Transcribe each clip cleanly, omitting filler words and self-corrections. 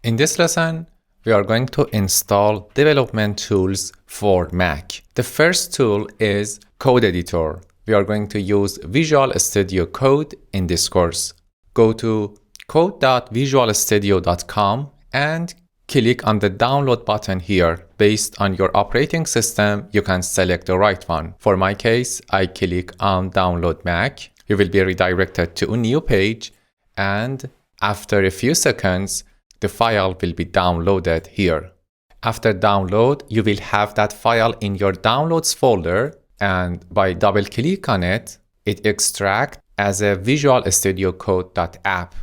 In this lesson, we are going to install development tools for Mac. The first tool is Code Editor. We are going to use Visual Studio Code in this course. Go to code.visualstudio.com and click on the download button here. Based on your operating system, you can select the right one. For my case, I click on Download Mac. You will be redirected to a new page, and after a few seconds, the file will be downloaded here. After download, you will have that file in your downloads folder, and by double click on it, it extracts as a Visual Studio Code.app.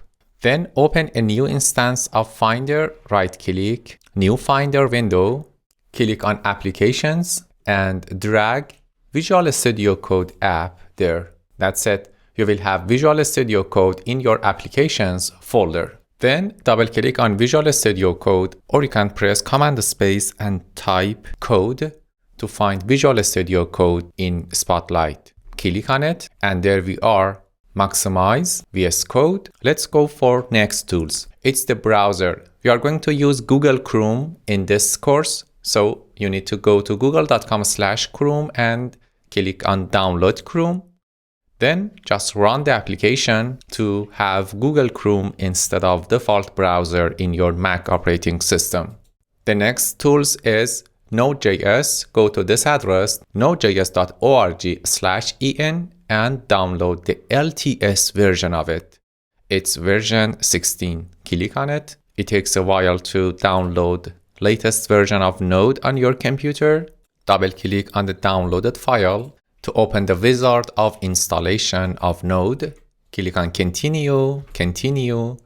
Then open a new instance of Finder, right click, new Finder window, click on Applications and drag Visual Studio Code app there. That's it. You will have Visual Studio Code in your Applications folder. Then double click on Visual Studio Code, or you can press Command Space and type code to find Visual Studio Code in Spotlight. Click on it and there we are. Maximize VS Code. Let's go for next tools. It's the browser. We are going to use Google Chrome in this course. So you need to go to google.com/Chrome and click on Download Chrome. Then just run the application to have Google Chrome instead of default browser in your Mac operating system. The next tools is Node.js. Go to this address, nodejs.org/en, and download the LTS version of it. It's version 16. Click on it. It takes a while to download latest version of Node on your computer. Double click on the downloaded file to open the wizard of installation of Node. Click on Continue, Continue,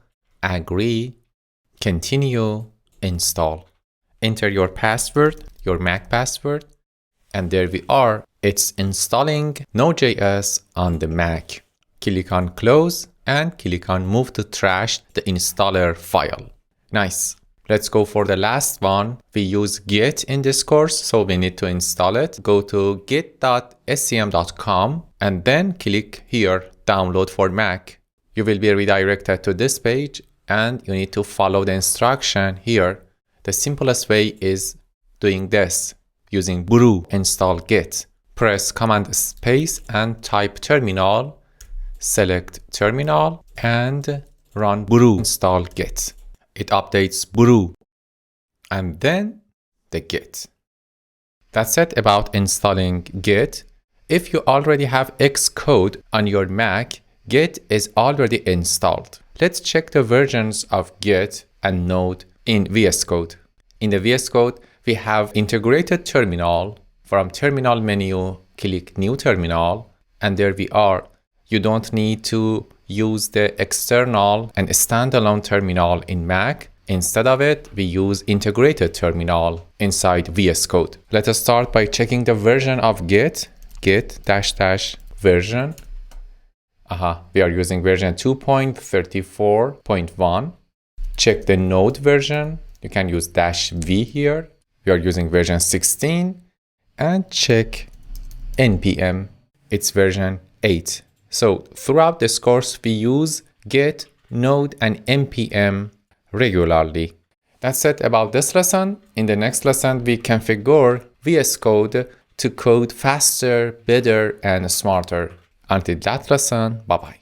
Agree, Continue, Install. Enter your password, your Mac password, and there we are. It's installing Node.js on the Mac. Click on Close and click on Move to Trash the installer file. Nice. Let's go for the last one. We use Git in this course, so we need to install it. Go to git.scm.com and then click here, Download for Mac. You will be redirected to this page and you need to follow the instruction here. The simplest way is doing this, using brew install git. Press Command Space and type terminal, select terminal and run brew install git. It updates brew and then the git. That's it about installing Git. If you already have Xcode on your Mac, Git is already installed. Let's check the versions of Git and Node in VS Code. In the VS Code, we have integrated terminal. From terminal menu, click new terminal, and there we are. You don't need to use the external and standalone terminal in Mac. Instead of it, we use integrated terminal inside VS Code. Let us start by checking the version of Git, git -- version. We are using version 2.34.1. Check the Node version. You can use -v here. We are using version 16. And check npm. It's version 8. So throughout this course, we use Git, Node, and npm regularly. That's it about this lesson. In the next lesson, we configure VS Code to code faster, better, and smarter. Until that lesson, bye-bye.